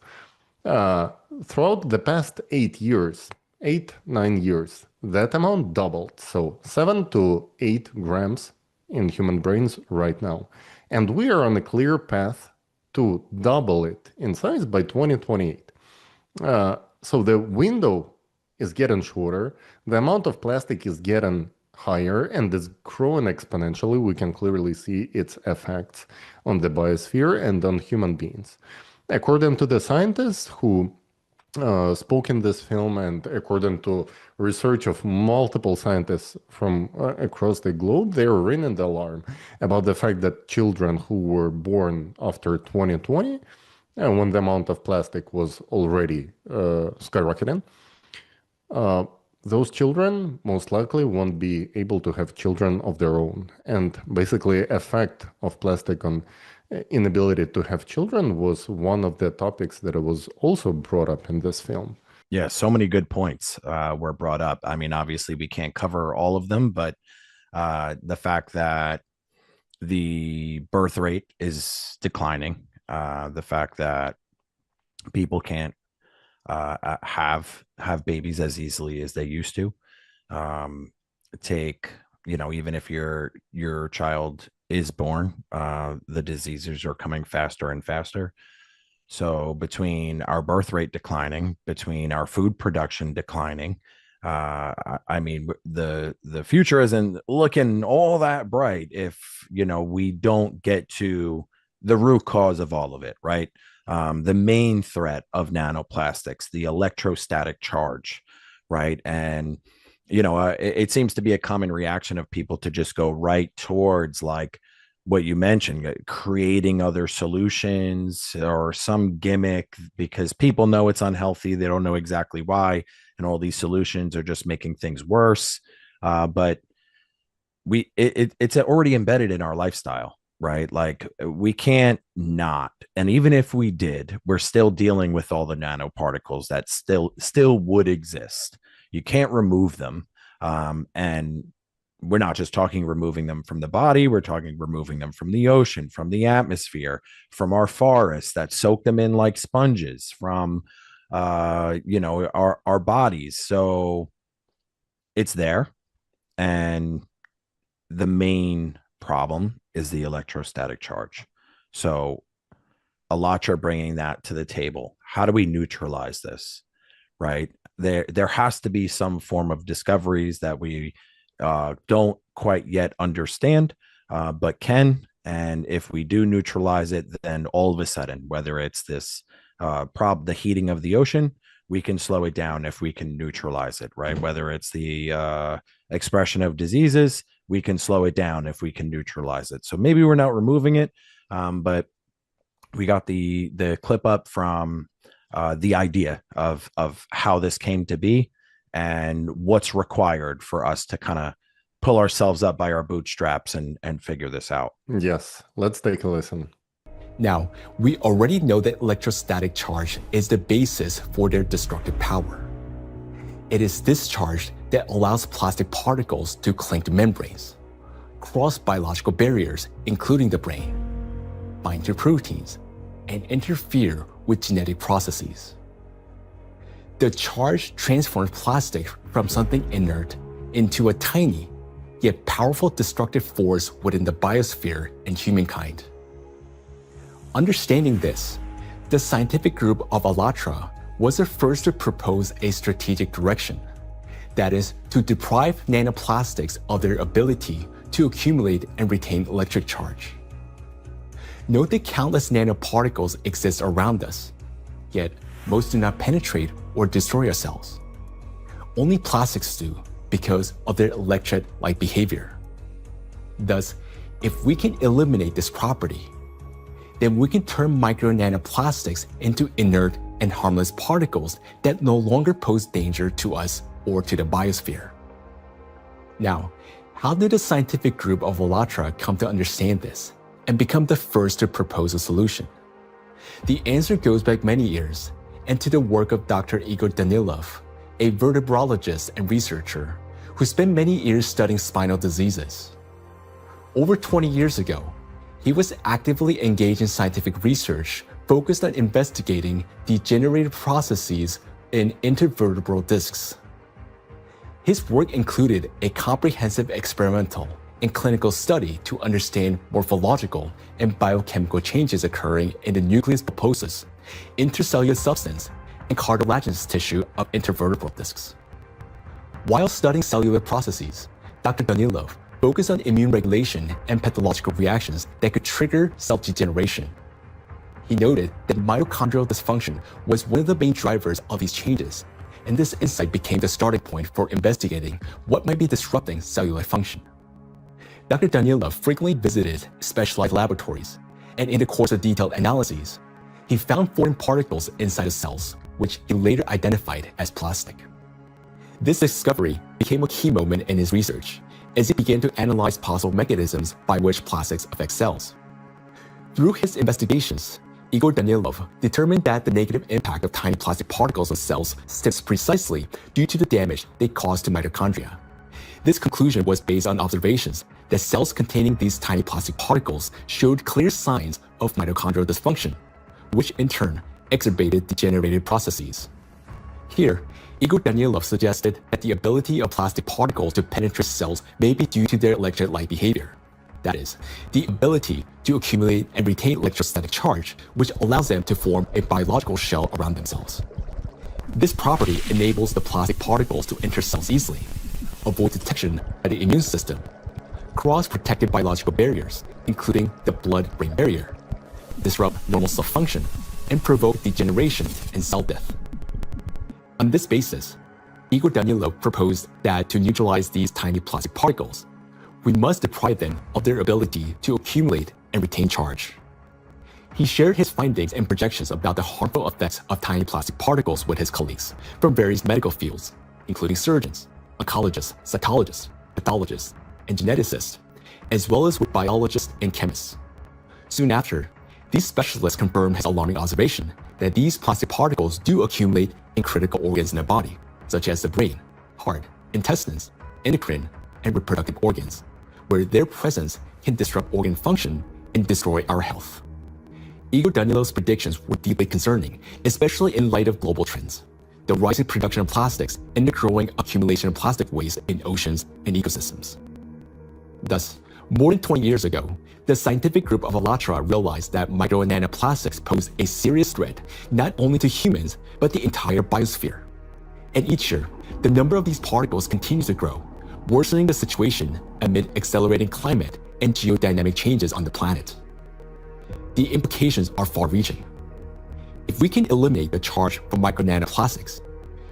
Throughout the past 9 years, that amount doubled. So 7 to 8 grams in human brains right now. And we are on a clear path to double it in size by 2028. So the window is getting shorter, the amount of plastic is getting higher, and it's growing exponentially. We can clearly see its effects on the biosphere and on human beings. According to the scientists who spoke in this film, and according to research of multiple scientists from across the globe, they were ringing the alarm about the fact that children who were born after 2020, and when the amount of plastic was already skyrocketing, those children most likely won't be able to have children of their own. And basically, effect of plastic on inability to have children was one of the topics that was also brought up in this film. Yeah, so many good points were brought up. I mean, obviously, we can't cover all of them, but the fact that the birth rate is declining, the fact that people can't have babies as easily as they used to, take, even if your child is born, the diseases are coming faster and faster. So between our birth rate declining, between our food production declining, I mean, the future isn't looking all that bright if, we don't get to the root cause of all of it, right? The main threat of nanoplastics, the electrostatic charge, right? And, it seems to be a common reaction of people to just go right towards, like what you mentioned, creating other solutions or some gimmick, because people know it's unhealthy. They don't know exactly why. And all these solutions are just making things worse. But it's already embedded in our lifestyle, right? Like, we can't not. And even if we did, we're still dealing with all the nanoparticles that still would exist. You can't remove them. And we're not just talking removing them from the body. We're talking removing them from the ocean, from the atmosphere, from our forests that soak them in like sponges, from our bodies. So it's there. And the main problem is the electrostatic charge. So ALLATRA bringing that to the table. How do we neutralize this? Right? There has to be some form of discoveries that we don't quite yet understand, but can. And if we do neutralize it, then all of a sudden, whether it's this the heating of the ocean, we can slow it down if we can neutralize it, right? Whether it's the expression of diseases, we can slow it down if we can neutralize it. So maybe we're not removing it, but we got the clip up from the idea of how this came to be and what's required for us to kind of pull ourselves up by our bootstraps and figure this out. Yes, let's take a listen. Now, we already know that electrostatic charge is the basis for their destructive power. It is this charge that allows plastic particles to cling to membranes, cross biological barriers, including the brain, bind to proteins, and interfere with genetic processes. The charge transforms plastic from something inert into a tiny, yet powerful destructive force within the biosphere and humankind. Understanding this, the scientific group of ALLATRA was the first to propose a strategic direction, that is, to deprive nanoplastics of their ability to accumulate and retain electric charge. Note that countless nanoparticles exist around us, yet most do not penetrate or destroy our cells. Only plastics do because of their electret-like behavior. Thus, if we can eliminate this property, then we can turn micro nanoplastics into inert and harmless particles that no longer pose danger to us or to the biosphere. Now, how did the scientific group of ALLATRA come to understand this and become the first to propose a solution? The answer goes back many years and to the work of Dr. Igor Danilov, a vertebrologist and researcher who spent many years studying spinal diseases. Over 20 years ago, he was actively engaged in scientific research focused on investigating degenerative processes in intervertebral discs. His work included a comprehensive experimental and clinical study to understand morphological and biochemical changes occurring in the nucleus pulposus, intercellular substance, and cartilaginous tissue of intervertebral discs. While studying cellular processes, Dr. Danilov focused on immune regulation and pathological reactions that could trigger cell degeneration. He noted that mitochondrial dysfunction was one of the main drivers of these changes, and this insight became the starting point for investigating what might be disrupting cellular function. Dr. Danilov frequently visited specialized laboratories, and in the course of detailed analyses, he found foreign particles inside the cells, which he later identified as plastic. This discovery became a key moment in his research, as he began to analyze possible mechanisms by which plastics affect cells. Through his investigations, Igor Danilov determined that the negative impact of tiny plastic particles on cells stems precisely due to the damage they cause to mitochondria. This conclusion was based on observations that cells containing these tiny plastic particles showed clear signs of mitochondrial dysfunction, which in turn exacerbated degenerative processes. Here, Igor Danilov suggested that the ability of plastic particles to penetrate cells may be due to their electrolyte behavior. That is, the ability to accumulate and retain electrostatic charge, which allows them to form a biological shell around themselves. This property enables the plastic particles to enter cells easily, avoid detection by the immune system, cross protected biological barriers, including the blood-brain barrier, disrupt normal cell function, and provoke degeneration and cell death. On this basis, Igor Danilov proposed that to neutralize these tiny plastic particles, we must deprive them of their ability to accumulate and retain charge. He shared his findings and projections about the harmful effects of tiny plastic particles with his colleagues from various medical fields, including surgeons, oncologists, cytologists, pathologists, and geneticists, as well as with biologists and chemists. Soon after, these specialists confirmed his alarming observation that these plastic particles do accumulate in critical organs in the body, such as the brain, heart, intestines, endocrine, and reproductive organs, where their presence can disrupt organ function and destroy our health. Igor Danilov's predictions were deeply concerning, especially in light of global trends, the rising production of plastics and the growing accumulation of plastic waste in oceans and ecosystems. Thus, more than 20 years ago, the scientific group of ALLATRA realized that micro and nanoplastics pose a serious threat not only to humans, but the entire biosphere. And each year, the number of these particles continues to grow, worsening the situation amid accelerating climate and geodynamic changes on the planet. The implications are far-reaching. If we can eliminate the charge from micro nanoplastics,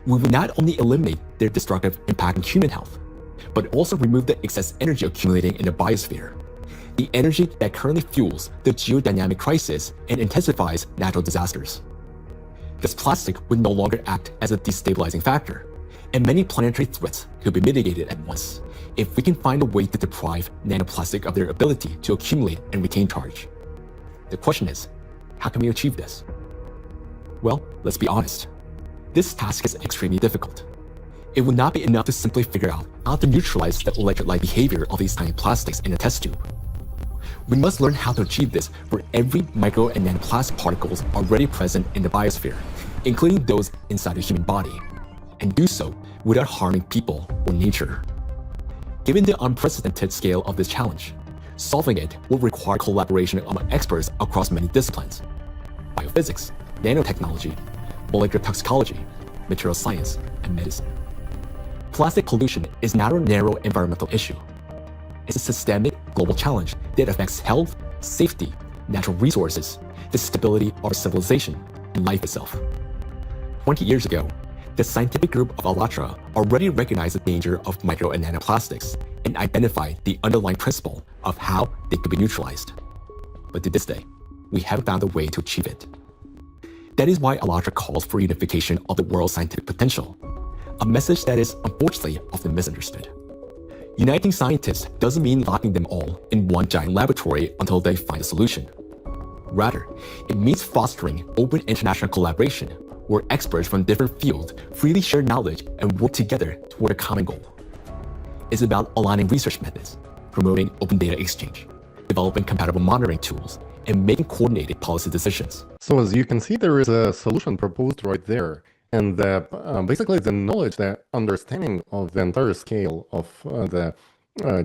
we will not only eliminate their destructive impact on human health, but also remove the excess energy accumulating in the biosphere, the energy that currently fuels the geodynamic crisis and intensifies natural disasters. This plastic would no longer act as a destabilizing factor, and many planetary threats could be mitigated at once if we can find a way to deprive nanoplastic of their ability to accumulate and retain charge. The question is, how can we achieve this? Well, let's be honest. This task is extremely difficult. It would not be enough to simply figure out how to neutralize the electrolyte behavior of these tiny plastics in a test tube. We must learn how to achieve this for every micro and nanoplastic particles already present in the biosphere, including those inside the human body, and do so without harming people or nature. Given the unprecedented scale of this challenge, solving it will require collaboration among experts across many disciplines: biophysics, nanotechnology, molecular toxicology, material science, and medicine. Plastic pollution is not a narrow environmental issue. It's a systemic global challenge that affects health, safety, natural resources, the stability of our civilization, and life itself. 20 years ago, the scientific group of ALLATRA already recognized the danger of micro and nanoplastics and identified the underlying principle of how they could be neutralized. But to this day, we haven't found a way to achieve it. That is why ALLATRA calls for unification of the world's scientific potential, a message that is unfortunately often misunderstood. Uniting scientists doesn't mean locking them all in one giant laboratory until they find a solution. Rather, it means fostering open international collaboration where experts from different fields freely share knowledge and work together toward a common goal. It's about aligning research methods, promoting open data exchange, developing compatible monitoring tools, and making coordinated policy decisions. So as you can see, there is a solution proposed right there. And basically the knowledge, the understanding of the entire scale of the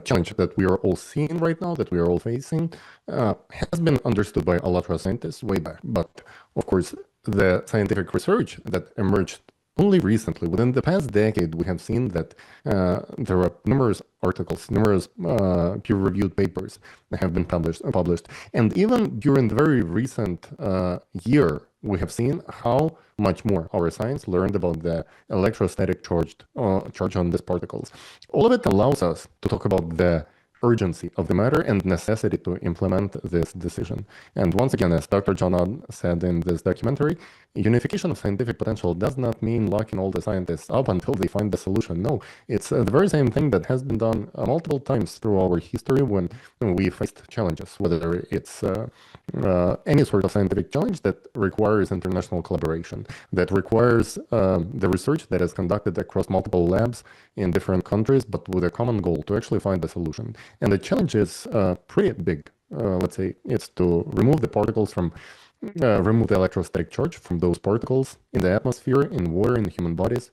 challenge that we are all seeing right now, that we are all facing, has been understood by ALLATRA scientists way back. But of course, the scientific research that emerged only recently, within the past decade, we have seen that there are numerous articles, numerous peer-reviewed papers that have been published. And even during the very recent year, we have seen how much more our science learned about the electrostatic charge on these particles. All of it allows us to talk about the urgency of the matter and necessity to implement this decision. And once again, as Dr. John Odd said in this documentary, unification of scientific potential does not mean locking all the scientists up until they find the solution. No, it's the very same thing that has been done multiple times through our history when we faced challenges, whether it's any sort of scientific challenge that requires international collaboration, that requires the research that is conducted across multiple labs in different countries, but with a common goal to actually find the solution. And the challenge is pretty big. Let's say it's to remove the particles from, remove the electrostatic charge from those particles in the atmosphere, in water, in human bodies.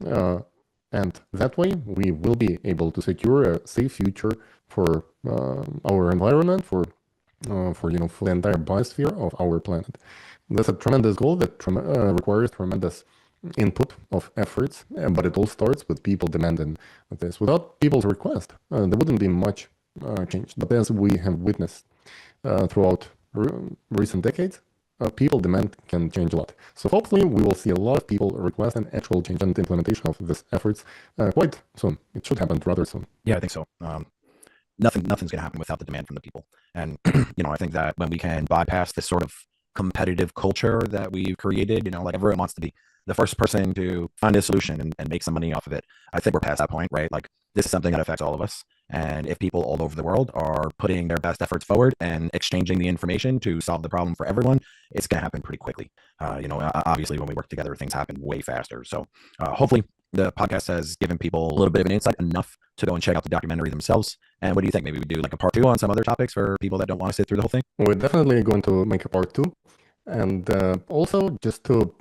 And that way we will be able to secure a safe future for our environment, for the entire biosphere of our planet. That's a tremendous goal that requires tremendous input of efforts, but it all starts with people demanding this. Without people's request, there wouldn't be much change. But as we have witnessed throughout recent decades, people demand can change a lot. So hopefully we will see a lot of people request an actual change and implementation of these efforts quite soon. It should happen rather soon. Yeah, I think so. Nothing's going to happen without the demand from the people. And, I think that when we can bypass this sort of competitive culture that we've created, like everyone wants to be the first person to find a solution and make some money off of it. I think we're past that point, right? Like this is something that affects all of us. And if people all over the world are putting their best efforts forward and exchanging the information to solve the problem for everyone, it's going to happen pretty quickly. Obviously when we work together, things happen way faster. So hopefully the podcast has given people a little bit of an insight enough to go and check out the documentary themselves. And what do you think? Maybe we do like a part 2 on some other topics for people that don't want to sit through the whole thing? We're definitely going to make a part 2. And also, just to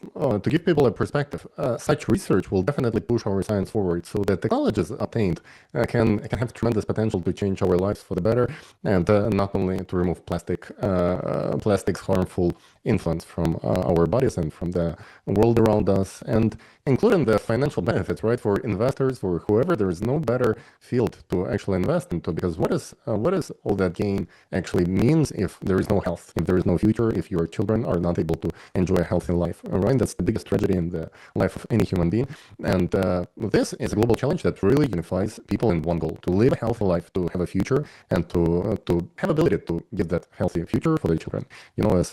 give people a perspective, such research will definitely push our science forward, so that technologies obtained can have tremendous potential to change our lives for the better, and not only to remove plastic's harmful influence from our bodies and from the world around us, and including the financial benefits, right? For investors, for whoever, there is no better field to actually invest into, because what is all that gain actually means if there is no health, if there is no future, if your children are not able to enjoy a healthy life, right? That's the biggest tragedy in the life of any human being. And this is a global challenge that really unifies people in one goal: to live a healthy life, to have a future, and to have ability to give that healthy future for their children. As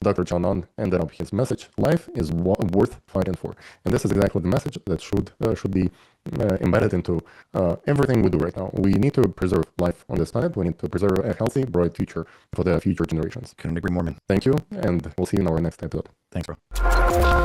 Dr. John On ended up his message, life is worth fighting for. And this is exactly the message that should be embedded into everything we do right now. We need to preserve life on this planet. We need to preserve a healthy, bright future for the future generations. Couldn't agree more, man. Thank you, and we'll see you in our next episode. Thanks, bro.